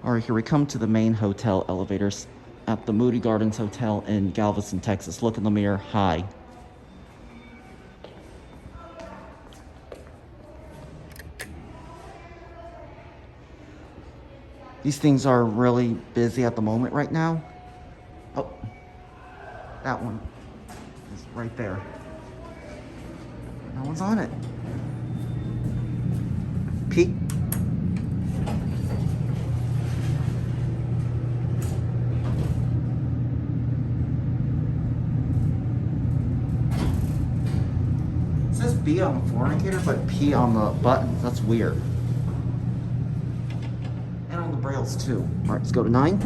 All right, here we come to the main hotel elevators at the Moody Gardens Hotel in Galveston, Texas. Look in the mirror. Hi. These things are really busy at the moment right now. Oh, that one is right there. No one's on it. Peek. It says B on the floor indicator, but P on the buttons. That's weird. And on the brails too. All right, let's go to 9.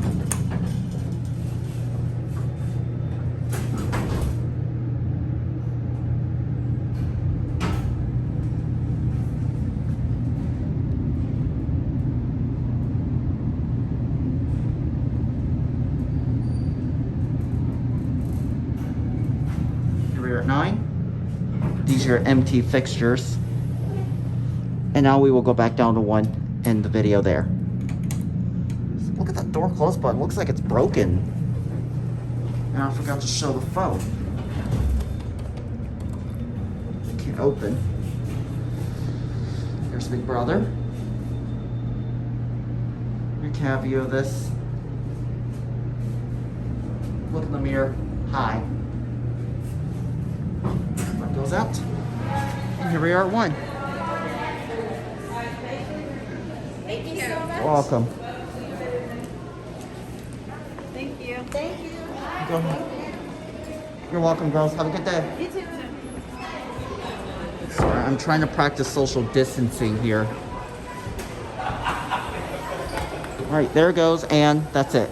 Here we are at 9. These are your empty fixtures. And now we will go back down to 1 and the video there. Look at that door close button. Looks like it's broken. And I forgot to show the phone. It can't open. Here's Big Brother. Recap view of this. Look in the mirror. Hi. One goes out. And here we are at 1. Thank you so much. You're welcome. Thank you. Thank you. Go ahead. You're welcome, girls. Have a good day. You too. Sorry, I'm trying to practice social distancing here. All right, there it goes, and that's it.